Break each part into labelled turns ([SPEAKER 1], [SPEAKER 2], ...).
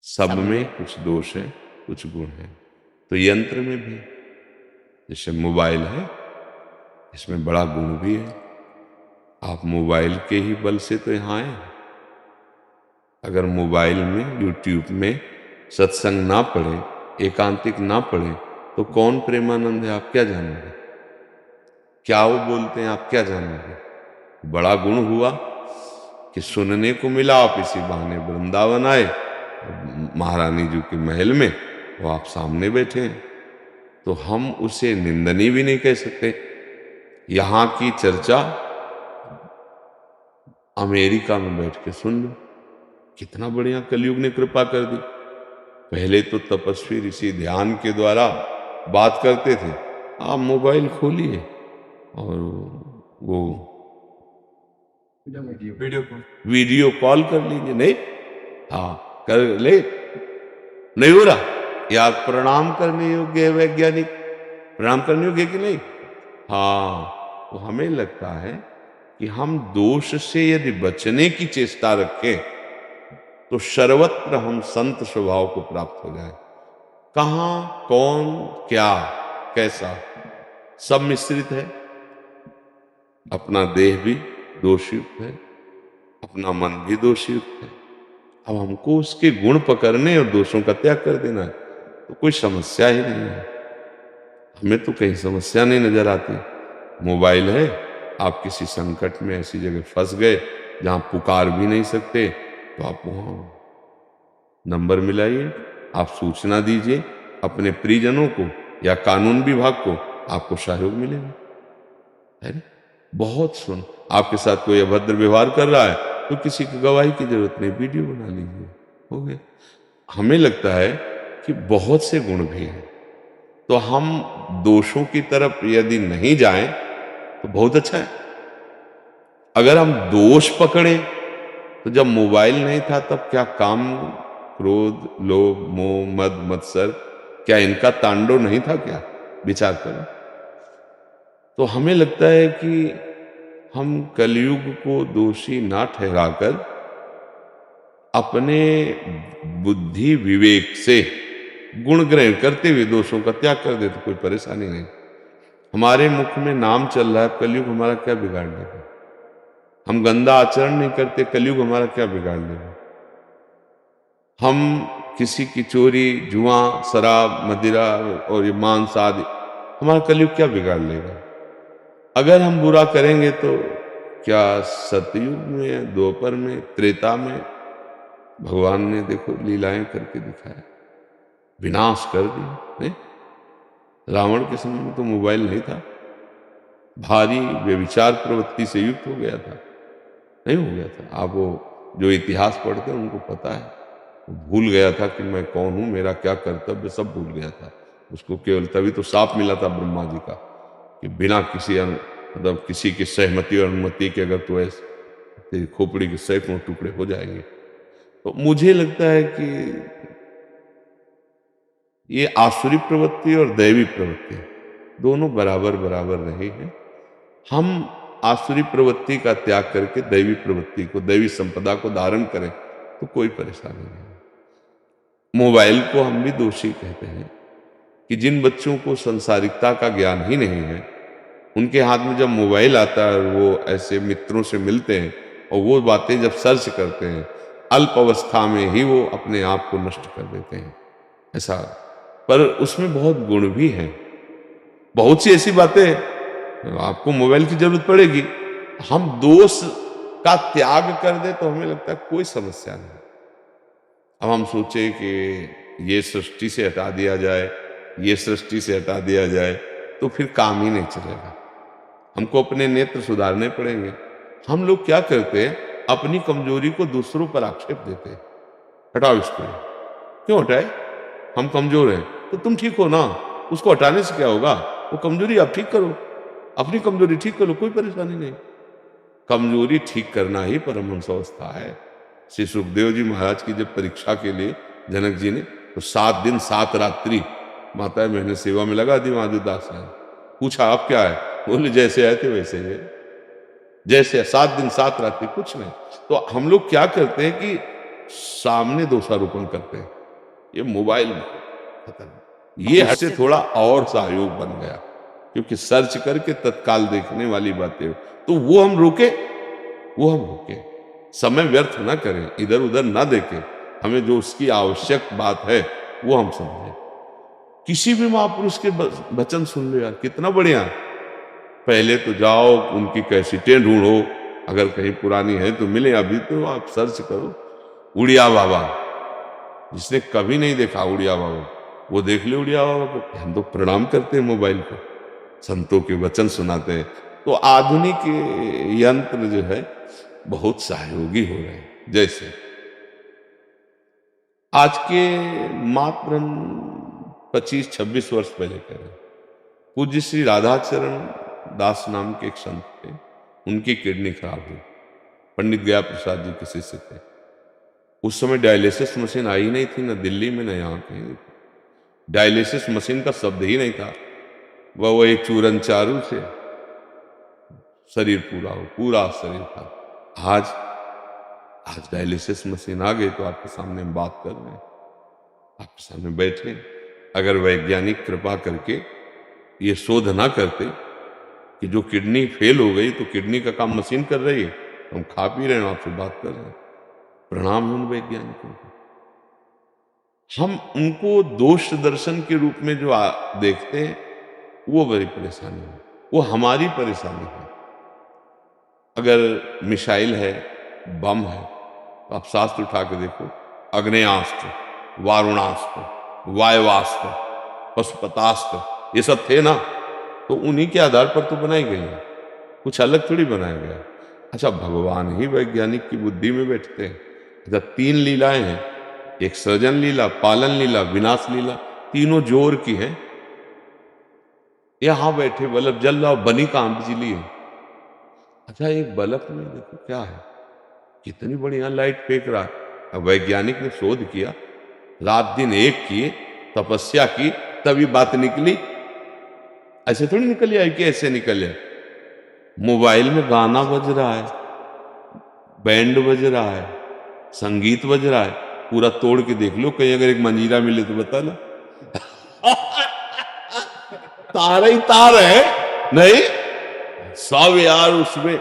[SPEAKER 1] सब में कुछ दोष है, कुछ गुण है। तो यंत्र में भी जैसे मोबाइल है, इसमें बड़ा गुण भी है। आप मोबाइल के ही बल से तो यहाँ आए। अगर मोबाइल में, यूट्यूब में सत्संग ना पढ़े, एकांतिक ना पढ़े, तो कौन प्रेमानंद है आप क्या जानेंगे? क्या वो बोलते हैं आप क्या जानेंगे? बड़ा गुण हुआ कि सुनने को मिला, आप इसी बहाने वृंदावन आए, महारानी जी के महल में वो आप सामने बैठे हैं, तो हम उसे निंदनीय भी नहीं कह सकते। यहाँ की चर्चा अमेरिका में बैठ के सुन लो, कितना बढ़िया कलयुग ने कृपा कर दी। पहले तो तपस्वी ऋषि ध्यान के द्वारा बात करते थे, आप मोबाइल खोलिए और वो वीडियो कॉल कर लीजिए। नहीं, हाँ कर ले, नहीं हो रहा यार, प्रणाम करने योग्य है वैज्ञानिक, प्रणाम करने योग्य कि नहीं? हाँ, तो हमें लगता है कि हम दोष से यदि बचने की चेष्टा रखें तो सर्वत्र हम संत स्वभाव को प्राप्त हो जाए। कहां, कौन, क्या, कैसा, सब मिश्रित है। अपना देह भी दोषयुक्त है, अपना मन भी दोषयुक्त है। अब हमको उसके गुण पकड़ने और दोषों का त्याग कर देना है, तो कोई समस्या ही नहीं है। हमें तो कहीं समस्या नहीं नजर आती। मोबाइल है, आप किसी संकट में ऐसी जगह फंस गए जहां पुकार भी नहीं सकते, तो आप वहां नंबर मिलाइए, आप सूचना दीजिए अपने परिजनों को या कानून विभाग को, आपको सहयोग मिलेगा। है ना? बहुत सुन, आपके साथ कोई अभद्र व्यवहार कर रहा है तो किसी की गवाही की जरूरत नहीं, वीडियो बना लीजिए, हो गया। हमें लगता है कि बहुत से गुण भी हैं, तो हम दोषों की तरफ यदि नहीं जाएं तो बहुत अच्छा है। अगर हम दोष पकड़े तो जब मोबाइल नहीं था तब क्या काम, क्रोध, लोभ, मोह, मद, मत्सर, क्या इनका तांडव नहीं था क्या? विचार करो। तो हमें लगता है कि हम कलयुग को दोषी ना ठहराकर अपने बुद्धि विवेक से गुण ग्रहण करते हुए दोषों का त्याग कर दे तो कोई परेशानी नहीं। हमारे मुख में नाम चल रहा है, कलयुग हमारा क्या बिगाड़ लेगा? हम गंदा आचरण नहीं करते, कलयुग हमारा क्या बिगाड़ लेगा? हम किसी की चोरी, जुआ, शराब, मदिरा और ये मांस आदि, हमारा कलयुग क्या बिगाड़ लेगा? अगर हम बुरा करेंगे तो क्या सतयुग में, द्वापर में, त्रेता में भगवान ने देखो लीलाएं करके दिखाया, विनाश कर दिया। नहीं, रावण के समय में तो मोबाइल नहीं था, भारी व्यभिचार प्रवृत्ति से युक्त हो गया था, नहीं हो गया था? आप वो जो इतिहास पढ़ते हैं उनको पता है, भूल गया था कि मैं कौन हूं, मेरा क्या कर्तव्य, सब भूल गया था। उसको केवल तभी तो साप मिला था ब्रह्मा जी का कि बिना किसी मतलब किसी की सहमति और अनुमति के अगर तो ऐसे तेरी खोपड़ी के सैकड़ों टुकड़े हो जाएंगे। तो मुझे लगता है कि ये आसुरी प्रवृत्ति और दैवी प्रवृत्ति दोनों बराबर बराबर रही है। हम आसुरी प्रवृत्ति का त्याग करके दैवी प्रवृत्ति को, दैवी संपदा को धारण करें तो कोई परेशानी नहीं। मोबाइल को हम भी दोषी कहते हैं कि जिन बच्चों को संसारिकता का ज्ञान ही नहीं है, उनके हाथ में जब मोबाइल आता है और वो ऐसे मित्रों से मिलते हैं और वो बातें जब सर्च करते हैं, अल्प अवस्था में ही वो अपने आप को नष्ट कर देते हैं। ऐसा, पर उसमें बहुत गुण भी हैं। बहुत सी ऐसी बातें आपको मोबाइल की जरूरत पड़ेगी, हम दोष का त्याग कर दे तो हमें लगता है कोई समस्या नहीं। अब हम सोचे कि ये सृष्टि से हटा दिया जाए, ये सृष्टि से हटा दिया जाए, तो फिर काम ही नहीं चलेगा। हमको अपने नेत्र सुधारने पड़ेंगे। हम लोग क्या करते हैं, अपनी कमजोरी को दूसरों पर आक्षेप देते हैं, हटाओ इसको। क्यों हटाए? हम कमजोर हैं तो तुम ठीक हो ना, उसको हटाने से क्या होगा? वो कमजोरी आप ठीक करो, अपनी कमजोरी ठीक करो, कोई परेशानी नहीं। कमजोरी ठीक करना ही परमहंस अवस्था है। श्री सुखदेव जी महाराज की जब परीक्षा के लिए जनक जी ने तो 7 दिन 7 रात्रि माता मैंने सेवा में लगा दी माधुदास ने। पूछा आप क्या है? बोले जैसे आए थे वैसे ही, जैसे 7 दिन 7 रात्रि, कुछ नहीं। तो हम लोग क्या करते हैं कि सामने दोषारोपण करते हैं, ये मोबाइल में खत्म। ये हद थोड़ा और सहयोग बन गया, क्योंकि सर्च करके तत्काल देखने वाली बातें, तो वो हम रोके, समय व्यर्थ ना करें, इधर उधर ना देखें, हमें जो उसकी आवश्यक बात है वो हम समझें। किसी भी महापुरुष के वचन सुन लो यार, कितना बढ़िया। पहले तो जाओ उनकी कैसेटें ढूंढो, अगर कहीं पुरानी है तो मिले, अभी तो आप सर्च करो उड़िया बाबा, जिसने कभी नहीं देखा उड़िया बाबा वो देख ले उड़िया बाबा को। हम तो प्रणाम करते हैं मोबाइल को, संतों के वचन सुनाते हैं। तो आधुनिक यंत्र जो है बहुत सहयोगी हो रहे हैं। जैसे आज के मात्र 25-26 वर्ष पहले कह रहे, पूज्य श्री राधाचरण दास नाम के एक संत थे, उनकी किडनी खराब हुई। पंडित गया प्रसाद जी के शिष्य थे। उस समय डायलिसिस मशीन आई नहीं थी, ना दिल्ली में, ना यहाँ कहीं। डायलिसिस मशीन का शब्द ही नहीं था। वह एक चूरन चारू से शरीर पूरा शरीर था। आज डायलिसिस मशीन आ गई, तो आपके सामने हम बात कर रहे हैं, आपके सामने बैठे। अगर वैज्ञानिक कृपा करके ये शोध ना करते कि जो किडनी फेल हो गई तो किडनी का काम मशीन कर रही है, तो हम खा पी रहे हैं, आपसे बात कर रहे हैं। प्रणाम उन वैज्ञानिकों को। हम उनको दोष दर्शन के रूप में जो देखते हैं, वो बड़ी परेशानी है, वो हमारी परेशानी है। अगर मिसाइल है, बम है, तो आप शास्त्र उठा के देखो, अग्नेयास्त्र, वारुणास्त्र, वायवास्त्र, पशुपतास्त्र, ये सब थे ना, तो उन्हीं के आधार पर तो बनाई गई है, कुछ अलग थोड़ी बनाया गया। अच्छा, भगवान ही वैज्ञानिक की बुद्धि में बैठते हैं। अच्छा, 3 लीलाएं हैं, एक सृजन लीला, पालन लीला, विनाश लीला, तीनों जोर की हैं। यहां बैठे बल्ब जल रहा, बनी कहां बिजली है। अच्छा, एक बल्ब में देखो क्या है, कितनी बढ़िया लाइट फेंक रहा है। अब वैज्ञानिक ने शोध किया, रात दिन एक किए, तपस्या की, तभी बात निकली। ऐसे थोड़ी निकल आई कि ऐसे निकल जाए। मोबाइल में गाना बज रहा है, बैंड बज रहा है, संगीत बज रहा है, पूरा तोड़ के देख लो, कहीं अगर एक मंजीरा मिले तो बता लो। तार ही तार है, नहीं सब यार, उसमें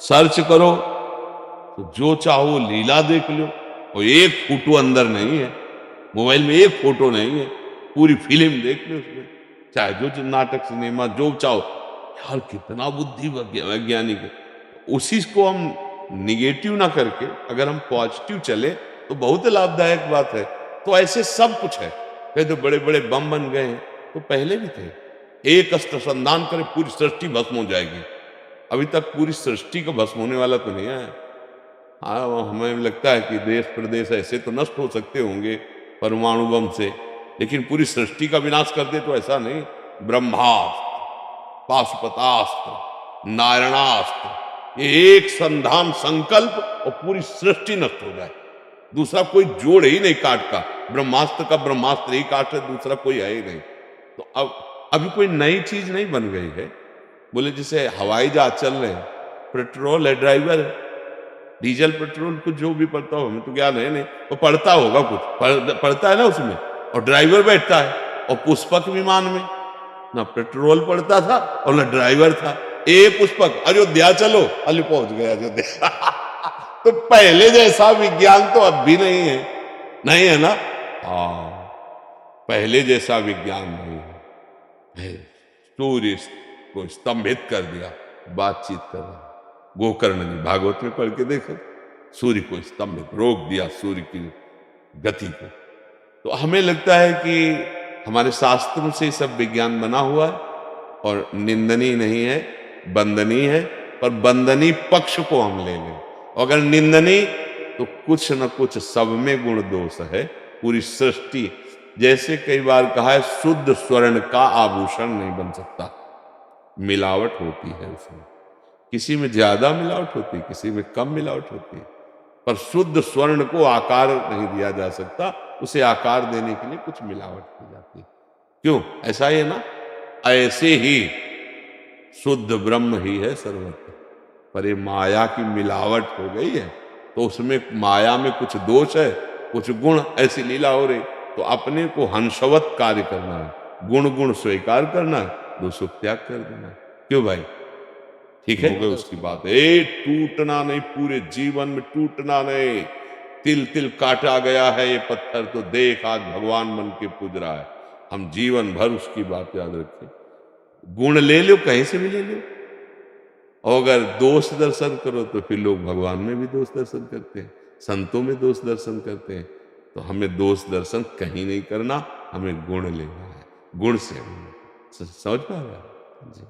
[SPEAKER 1] सर्च करो तो जो चाहो लीला देख लो। और एक फोटो अंदर नहीं है, मोबाइल में एक फोटो नहीं है, पूरी फिल्म देख लो उसमें, चाहे जो नाटक सिनेमा जो चाहो। यार कितना बुद्धि वैज्ञानिक है। उसी को हम निगेटिव ना करके अगर हम पॉजिटिव चले तो बहुत लाभदायक बात है। तो ऐसे सब कुछ है। कहीं तो बड़े बड़े बम बन गए हैं, तो पहले भी थे। एक अस्त्र संधान करे पूरी सृष्टि भस्म हो जाएगी। अभी तक पूरी सृष्टि का भस्म होने वाला तो नहीं है। हाँ, हमें लगता है कि देश प्रदेश ऐसे तो नष्ट हो सकते होंगे परमाणु बम से, लेकिन पूरी सृष्टि का विनाश कर दे तो ऐसा नहीं। ब्रह्मास्त्र, पाशुपतास्त्र, नारायणास्त्र, ये एक संधान संकल्प और पूरी सृष्टि नष्ट हो जाए। दूसरा कोई जोड़ ही नहीं काट का। ब्रह्मास्त्र का ब्रह्मास्त्र ही काट है, दूसरा कोई है ही नहीं। तो अब अभी कोई नई चीज नहीं बन गई है। बोले जैसे हवाई जहाज चल रहे हैं, पेट्रोल है, ड्राइवर है, डीजल पेट्रोल कुछ जो भी पड़ता हो, हमें तो ज्ञान है नहीं, वो पड़ता होगा कुछ पड़ता है ना उसमें, और ड्राइवर बैठता है। और पुष्पक विमान में ना पेट्रोल पड़ता था और ना ड्राइवर था। पुष्पक अयोध्या चलो, अली पहुंच गया अयोध्या। तो पहले जैसा विज्ञान तो अब भी नहीं है, नहीं है ना। हाँ, पहले जैसा विज्ञान नहीं है। सूर्य को स्तंभित कर दिया, बातचीत कर रहा। गोकर्ण जी भागवत में पढ़ के देखो, सूर्य को स्तंभित, रोक दिया सूर्य की गति को। तो हमें लगता है कि हमारे शास्त्रों से सब विज्ञान बना हुआ है और निंदनीय नहीं है, बंदनीय है। पर बंदनीय पक्ष को हम ले लें, अगर निंदनीय तो कुछ न कुछ सब में गुण दोष है। पूरी सृष्टि, जैसे कई बार कहा है, शुद्ध स्वर्ण का आभूषण नहीं बन सकता, मिलावट होती है उसमें। किसी में ज्यादा मिलावट होती है, किसी में कम मिलावट होती है। पर शुद्ध स्वर्ण को आकार नहीं दिया जा सकता, उसे आकार देने के लिए कुछ मिलावट की जाती है। क्यों? ऐसा ही है ना। ऐसे ही शुद्ध ब्रह्म ही है सर्वत्र, पर ये माया की मिलावट हो गई है, तो उसमें माया में कुछ दोष है कुछ गुण ऐसी लीला हो रही, तो अपने को हंसवत कार्य करना है, गुण गुण स्वीकार करना है, दो सुख त्याग कर देना है। क्यों भाई, ठीक है? हो गई उसकी बात। टूटना नहीं, पूरे जीवन में टूटना नहीं। तिल तिल काटा गया है ये पत्थर, तो देख आज भगवान बन के पूज रहा है। हम जीवन भर उसकी बात याद रखें। गुण ले लो, कहीं से भी ले लो। और अगर दोष दर्शन करो तो फिर लोग भगवान में भी दोष दर्शन करते हैं, संतों में दोष दर्शन करते हैं। तो हमें दोष दर्शन कहीं नहीं करना, हमें गुण लेना है, गुण से समझ पा रहे हैं जी।